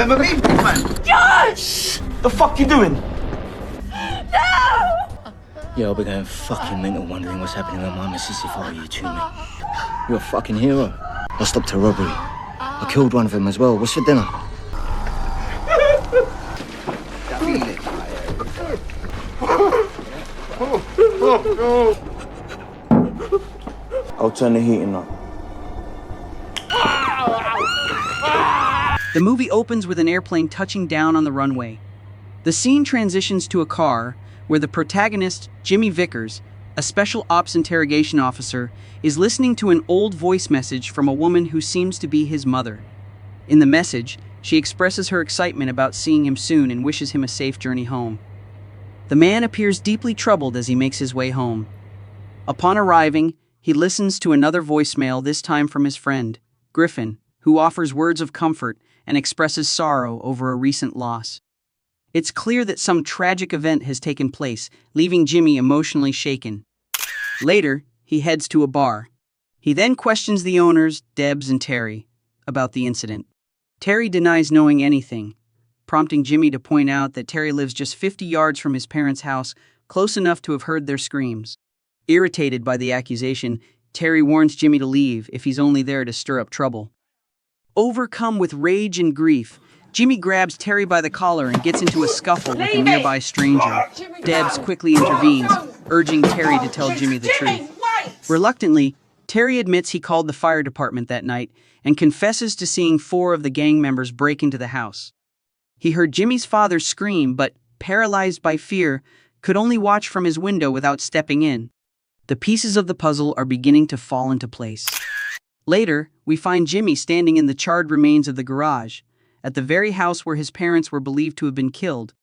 Remember me, big man? George! The fuck you doing? No! Yeah, I'll be going fucking mental wondering what's happening with my missus if I were you to me. You're a fucking hero. I stopped a robbery. I killed one of them as well. What's for dinner? I'll turn the heating on. The movie opens with an airplane touching down on the runway. The scene transitions to a car where the protagonist, Jimmy Vickers, a special ops interrogation officer, is listening to an old voice message from a woman who seems to be his mother. In the message, she expresses her excitement about seeing him soon and wishes him a safe journey home. The man appears deeply troubled as he makes his way home. Upon arriving, he listens to another voicemail, this time from his friend, Griffin, who offers words of comfort and expresses sorrow over a recent loss. It's clear that some tragic event has taken place, leaving Jimmy emotionally shaken. Later, he heads to a bar. He then questions the owners, Debs and Terry, about the incident. Terry denies knowing anything, prompting Jimmy to point out that Terry lives just 50 yards from his parents' house, close enough to have heard their screams. Irritated by the accusation, Terry warns Jimmy to leave if he's only there to stir up trouble. Overcome with rage and grief, Jimmy grabs Terry by the collar and gets into a scuffle with a nearby stranger. Debs quickly intervenes, urging Terry to tell Jimmy the truth. Reluctantly, Terry admits he called the fire department that night and confesses to seeing 4 of the gang members break into the house. He heard Jimmy's father scream, but, paralyzed by fear, could only watch from his window without stepping in. The pieces of the puzzle are beginning to fall into place. Later, we find Jimmy standing in the charred remains of the garage, at the very house where his parents were believed to have been killed.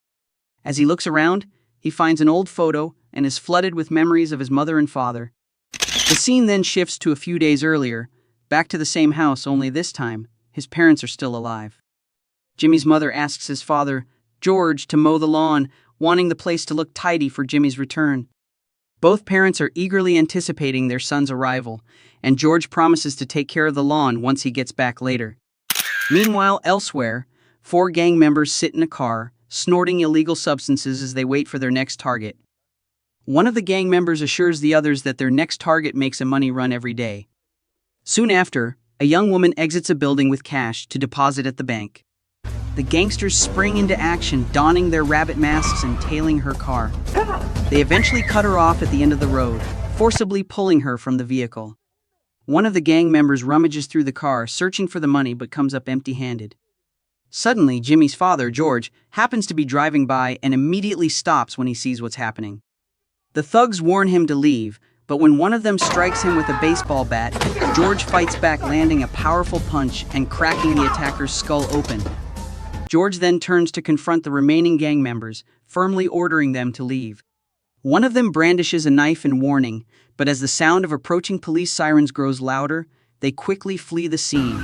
As he looks around, he finds an old photo and is flooded with memories of his mother and father. The scene then shifts to a few days earlier, back to the same house, only this time, his parents are still alive. Jimmy's mother asks his father, George, to mow the lawn, wanting the place to look tidy for Jimmy's return. Both parents are eagerly anticipating their son's arrival, and George promises to take care of the lawn once he gets back later. Meanwhile, elsewhere, 4 gang members sit in a car, snorting illegal substances as they wait for their next target. One of the gang members assures the others that their next target makes a money run every day. Soon after, a young woman exits a building with cash to deposit at the bank. The gangsters spring into action, donning their rabbit masks and tailing her car. They eventually cut her off at the end of the road, forcibly pulling her from the vehicle. One of the gang members rummages through the car, searching for the money, but comes up empty-handed. Suddenly, Jimmy's father, George, happens to be driving by and immediately stops when he sees what's happening. The thugs warn him to leave, but when one of them strikes him with a baseball bat, George fights back, landing a powerful punch and cracking the attacker's skull open. George then turns to confront the remaining gang members, firmly ordering them to leave. One of them brandishes a knife in warning, but as the sound of approaching police sirens grows louder, they quickly flee the scene.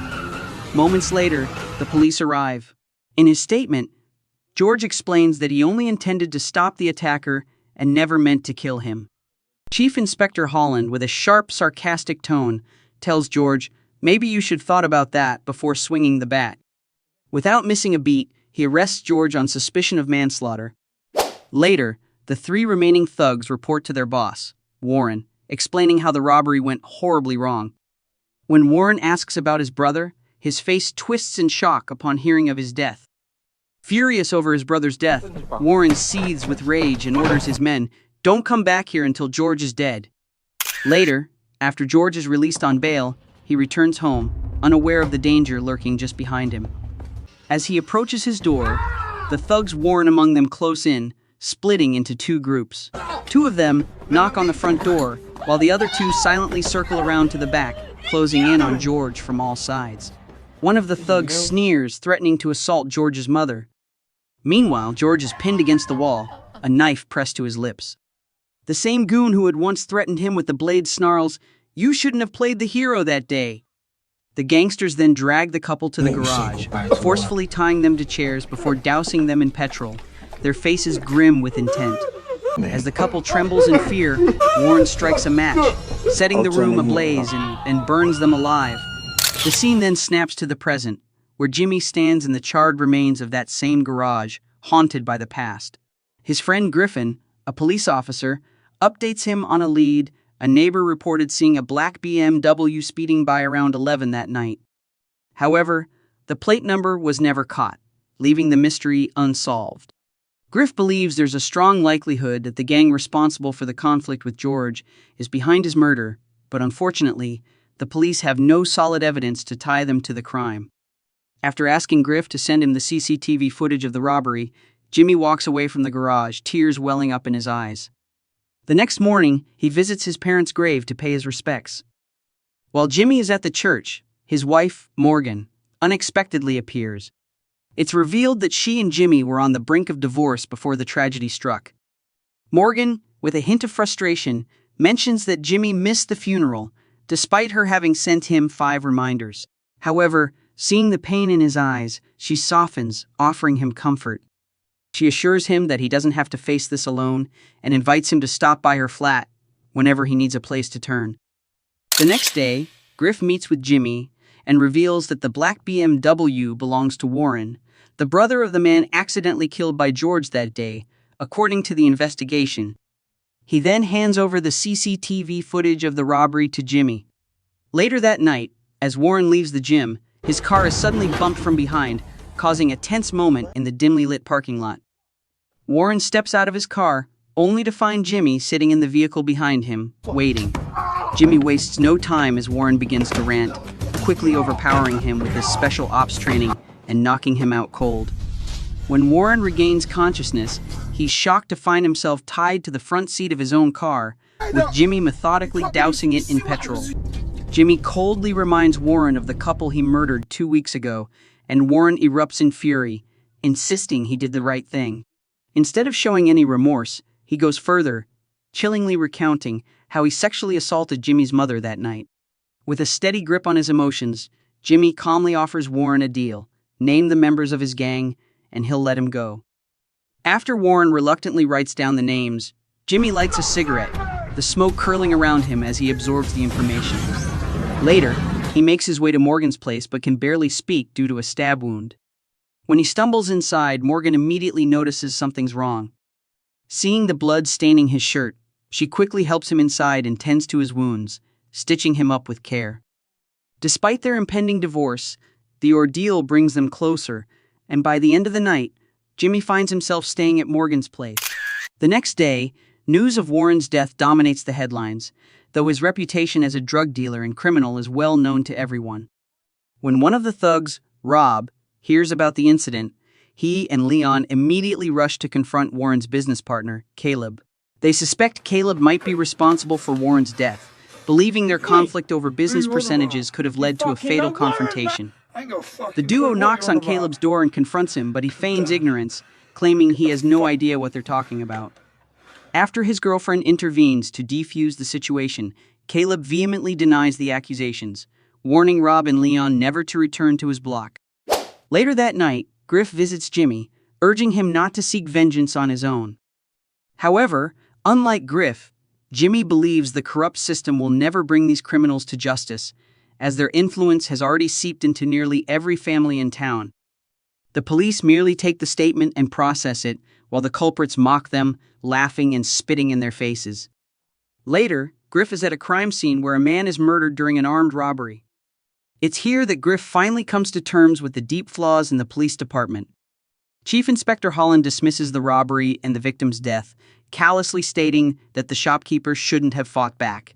Moments later, the police arrive. In his statement, George explains that he only intended to stop the attacker and never meant to kill him. Chief Inspector Holland, with a sharp, sarcastic tone, tells George, "Maybe you should thought about that before swinging the bat." Without missing a beat, he arrests George on suspicion of manslaughter. Later, the 3 remaining thugs report to their boss, Warren, explaining how the robbery went horribly wrong. When Warren asks about his brother, his face twists in shock upon hearing of his death. Furious over his brother's death, Warren seethes with rage and orders his men, "Don't come back here until George is dead." Later, after George is released on bail, he returns home, unaware of the danger lurking just behind him. As he approaches his door, the thugs warn among them close in, splitting into 2 groups. 2 of them knock on the front door, while the other 2 silently circle around to the back, closing in on George from all sides. One of the thugs sneers, threatening to assault George's mother. Meanwhile, George is pinned against the wall, a knife pressed to his lips. The same goon who had once threatened him with the blade snarls, "You shouldn't have played the hero that day." The gangsters then drag the couple to the garage, forcefully tying them to chairs before dousing them in petrol, their faces grim with intent. As the couple trembles in fear, Warren strikes a match, setting the room ablaze and burns them alive. The scene then snaps to the present, where Jimmy stands in the charred remains of that same garage, haunted by the past. His friend Griffin, a police officer, updates him on a lead. A neighbor reported seeing a black BMW speeding by around 11 that night. However, the plate number was never caught, leaving the mystery unsolved. Griff believes there's a strong likelihood that the gang responsible for the conflict with George is behind his murder, but unfortunately, the police have no solid evidence to tie them to the crime. After asking Griff to send him the CCTV footage of the robbery, Jimmy walks away from the garage, tears welling up in his eyes. The next morning, he visits his parents' grave to pay his respects. While Jimmy is at the church, his wife, Morgan, unexpectedly appears. It's revealed that she and Jimmy were on the brink of divorce before the tragedy struck. Morgan, with a hint of frustration, mentions that Jimmy missed the funeral, despite her having sent him 5 reminders. However, seeing the pain in his eyes, she softens, offering him comfort. She assures him that he doesn't have to face this alone and invites him to stop by her flat whenever he needs a place to turn. The next day, Griff meets with Jimmy and reveals that the black BMW belongs to Warren, the brother of the man accidentally killed by George that day, according to the investigation. He then hands over the CCTV footage of the robbery to Jimmy. Later that night, as Warren leaves the gym, his car is suddenly bumped from behind, causing a tense moment in the dimly lit parking lot. Warren steps out of his car, only to find Jimmy sitting in the vehicle behind him, waiting. Jimmy wastes no time as Warren begins to rant, quickly overpowering him with his special ops training and knocking him out cold. When Warren regains consciousness, he's shocked to find himself tied to the front seat of his own car, with Jimmy methodically dousing it in petrol. Jimmy coldly reminds Warren of the couple he murdered 2 weeks ago, and Warren erupts in fury, insisting he did the right thing. Instead of showing any remorse, he goes further, chillingly recounting how he sexually assaulted Jimmy's mother that night. With a steady grip on his emotions, Jimmy calmly offers Warren a deal: name the members of his gang, and he'll let him go. After Warren reluctantly writes down the names, Jimmy lights a cigarette, the smoke curling around him as he absorbs the information. Later, he makes his way to Morgan's place but can barely speak due to a stab wound. When he stumbles inside, Morgan immediately notices something's wrong. Seeing the blood staining his shirt, she quickly helps him inside and tends to his wounds, stitching him up with care. Despite their impending divorce, the ordeal brings them closer, and by the end of the night, Jimmy finds himself staying at Morgan's place. The next day, news of Warren's death dominates the headlines, though his reputation as a drug dealer and criminal is well known to everyone. When one of the thugs, Rob, hears about the incident, he and Leon immediately rush to confront Warren's business partner, Caleb. They suspect Caleb might be responsible for Warren's death, believing their conflict over business percentages could have led to a fatal confrontation. The duo knocks on Caleb's door and confronts him, but he feigns ignorance, claiming he has no idea what they're talking about. After his girlfriend intervenes to defuse the situation, Caleb vehemently denies the accusations, warning Rob and Leon never to return to his block. Later that night, Griff visits Jimmy, urging him not to seek vengeance on his own. However, unlike Griff, Jimmy believes the corrupt system will never bring these criminals to justice, as their influence has already seeped into nearly every family in town. The police merely take the statement and process it, while the culprits mock them, laughing and spitting in their faces. Later, Griff is at a crime scene where a man is murdered during an armed robbery. It's here that Griff finally comes to terms with the deep flaws in the police department. Chief Inspector Holland dismisses the robbery and the victim's death, callously stating that the shopkeeper shouldn't have fought back.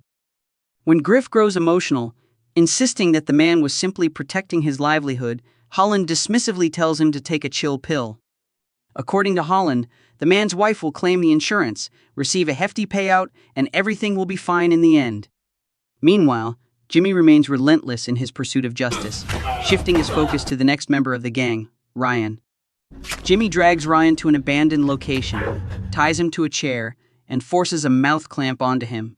When Griff grows emotional, insisting that the man was simply protecting his livelihood, Holland dismissively tells him to take a chill pill. According to Holland, the man's wife will claim the insurance, receive a hefty payout, and everything will be fine in the end. Meanwhile, Jimmy remains relentless in his pursuit of justice, shifting his focus to the next member of the gang, Ryan. Jimmy drags Ryan to an abandoned location, ties him to a chair, and forces a mouth clamp onto him.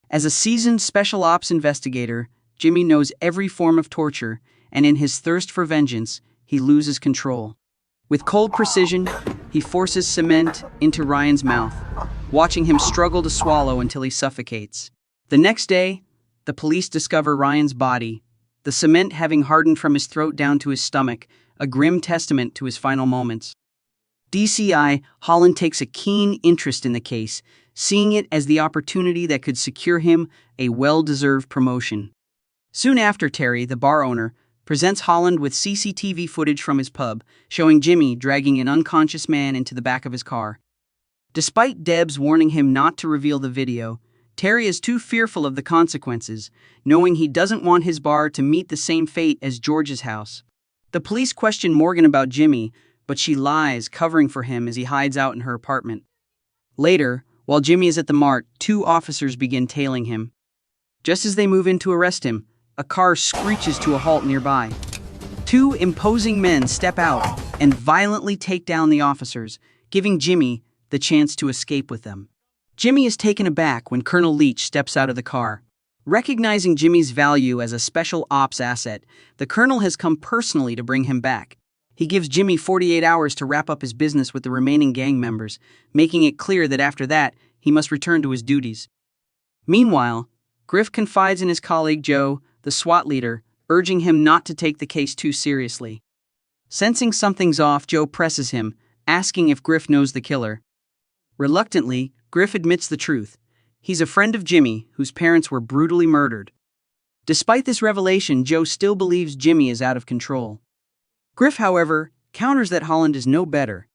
As a seasoned special ops investigator, Jimmy knows every form of torture, and in his thirst for vengeance, he loses control. With cold precision, he forces cement into Ryan's mouth, watching him struggle to swallow until he suffocates. The next day, the police discover Ryan's body, the cement having hardened from his throat down to his stomach, a grim testament to his final moments. DCI Holland takes a keen interest in the case, seeing it as the opportunity that could secure him a well-deserved promotion. Soon after, Terry, the bar owner, presents Holland with CCTV footage from his pub, showing Jimmy dragging an unconscious man into the back of his car. Despite Debs warning him not to reveal the video, Terry is too fearful of the consequences, knowing he doesn't want his bar to meet the same fate as George's house. The police question Morgan about Jimmy, but she lies, covering for him as he hides out in her apartment. Later, while Jimmy is at the mart, two officers begin tailing him. Just as they move in to arrest him, a car screeches to a halt nearby. Two imposing men step out and violently take down the officers, giving Jimmy the chance to escape with them. Jimmy is taken aback when Colonel Leach steps out of the car. Recognizing Jimmy's value as a special ops asset, the colonel has come personally to bring him back. He gives Jimmy 48 hours to wrap up his business with the remaining gang members, making it clear that after that, he must return to his duties. Meanwhile, Griff confides in his colleague Joe, the SWAT leader, urging him not to take the case too seriously. Sensing something's off, Joe presses him, asking if Griff knows the killer. Reluctantly, Griff admits the truth. He's a friend of Jimmy, whose parents were brutally murdered. Despite this revelation, Joe still believes Jimmy is out of control. Griff, however, counters that Holland is no better.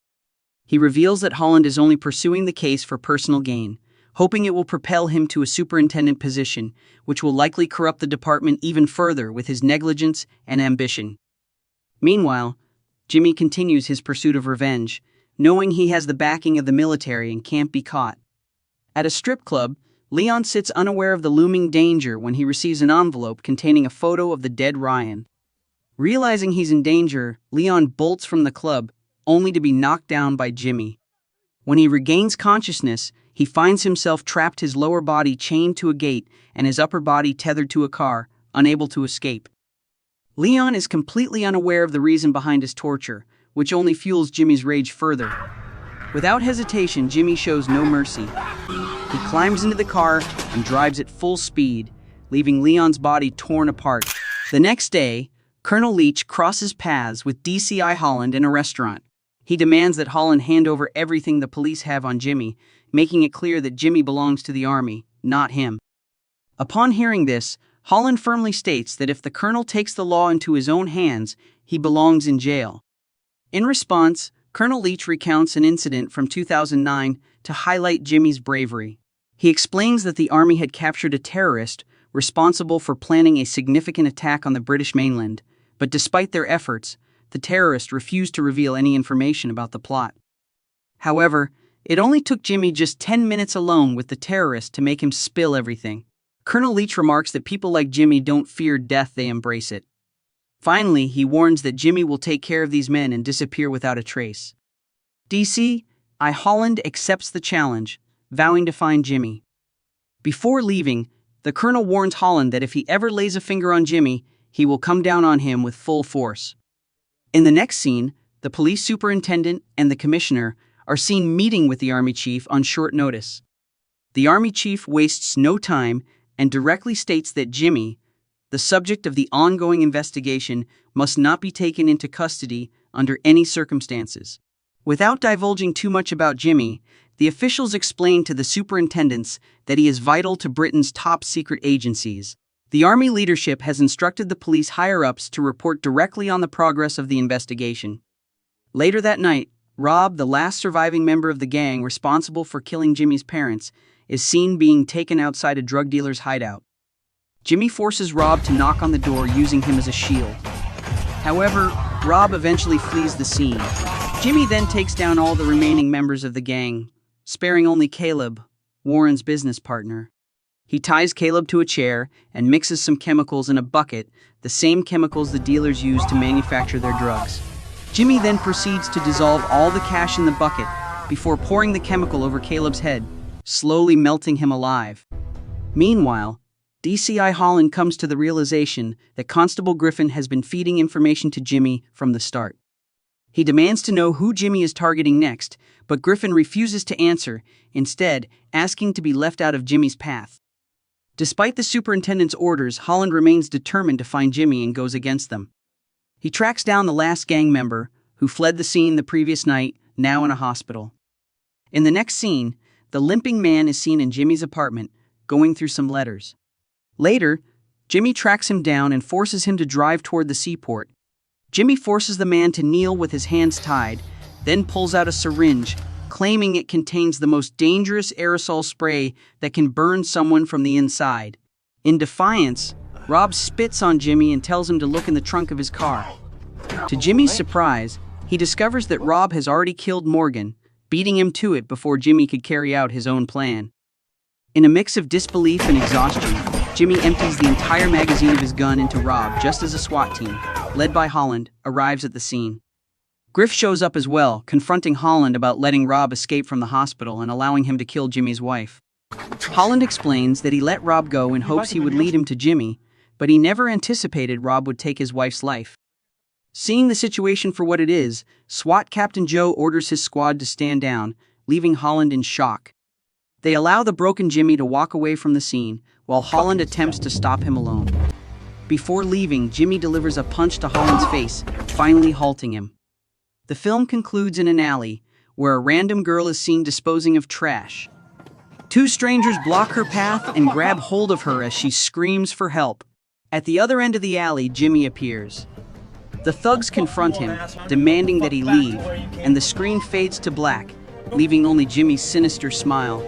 He reveals that Holland is only pursuing the case for personal gain, hoping it will propel him to a superintendent position, which will likely corrupt the department even further with his negligence and ambition. Meanwhile, Jimmy continues his pursuit of revenge, knowing he has the backing of the military and can't be caught. At a strip club, Leon sits unaware of the looming danger when he receives an envelope containing a photo of the dead Ryan. Realizing he's in danger, Leon bolts from the club, only to be knocked down by Jimmy. When he regains consciousness, he finds himself trapped, his lower body chained to a gate and his upper body tethered to a car, unable to escape. Leon is completely unaware of the reason behind his torture, which only fuels Jimmy's rage further. Without hesitation, Jimmy shows no mercy. He climbs into the car and drives at full speed, leaving Leon's body torn apart. The next day, Colonel Leach crosses paths with DCI Holland in a restaurant. He demands that Holland hand over everything the police have on Jimmy, making it clear that Jimmy belongs to the army, not him. Upon hearing this, Holland firmly states that if the colonel takes the law into his own hands, he belongs in jail. In response, Colonel Leach recounts an incident from 2009 to highlight Jimmy's bravery. He explains that the army had captured a terrorist responsible for planning a significant attack on the British mainland, but despite their efforts, the terrorist refused to reveal any information about the plot. However, it only took Jimmy just 10 minutes alone with the terrorist to make him spill everything. Colonel Leach remarks that people like Jimmy don't fear death, they embrace it. Finally, he warns that Jimmy will take care of these men and disappear without a trace. DCI Holland accepts the challenge, vowing to find Jimmy. Before leaving, the colonel warns Holland that if he ever lays a finger on Jimmy, he will come down on him with full force. In the next scene, the police superintendent and the commissioner are seen meeting with the army chief on short notice. The army chief wastes no time and directly states that Jimmy, the subject of the ongoing investigation, must not be taken into custody under any circumstances. Without divulging too much about Jimmy, the officials explain to the superintendents that he is vital to Britain's top secret agencies. The army leadership has instructed the police higher-ups to report directly on the progress of the investigation. Later that night, Rob, the last surviving member of the gang responsible for killing Jimmy's parents, is seen being taken outside a drug dealer's hideout. Jimmy forces Rob to knock on the door using him as a shield. However, Rob eventually flees the scene. Jimmy then takes down all the remaining members of the gang, sparing only Caleb, Warren's business partner. He ties Caleb to a chair and mixes some chemicals in a bucket, the same chemicals the dealers use to manufacture their drugs. Jimmy then proceeds to dissolve all the cash in the bucket before pouring the chemical over Caleb's head, slowly melting him alive. Meanwhile, DCI Holland comes to the realization that Constable Griffin has been feeding information to Jimmy from the start. He demands to know who Jimmy is targeting next, but Griffin refuses to answer, instead asking to be left out of Jimmy's path. Despite the superintendent's orders, Holland remains determined to find Jimmy and goes against them. He tracks down the last gang member, who fled the scene the previous night, now in a hospital. In the next scene, the limping man is seen in Jimmy's apartment, going through some letters. Later, Jimmy tracks him down and forces him to drive toward the seaport. Jimmy forces the man to kneel with his hands tied, then pulls out a syringe, claiming it contains the most dangerous aerosol spray that can burn someone from the inside. In defiance, Rob spits on Jimmy and tells him to look in the trunk of his car. To Jimmy's surprise, he discovers that Rob has already killed Morgan, beating him to it before Jimmy could carry out his own plan. In a mix of disbelief and exhaustion, Jimmy empties the entire magazine of his gun into Rob just as a SWAT team, led by Holland, arrives at the scene. Griff shows up as well, confronting Holland about letting Rob escape from the hospital and allowing him to kill Jimmy's wife. Holland explains that he let Rob go in hopes he would lead him to Jimmy, but he never anticipated Rob would take his wife's life. Seeing the situation for what it is, SWAT Captain Joe orders his squad to stand down, leaving Holland in shock. They allow the broken Jimmy to walk away from the scene, while Holland attempts to stop him alone. Before leaving, Jimmy delivers a punch to Holland's face, finally halting him. The film concludes in an alley, where a random girl is seen disposing of trash. Two strangers block her path and grab hold of her as she screams for help. At the other end of the alley, Jimmy appears. The thugs confront him, demanding that he leave, and the screen fades to black, leaving only Jimmy's sinister smile.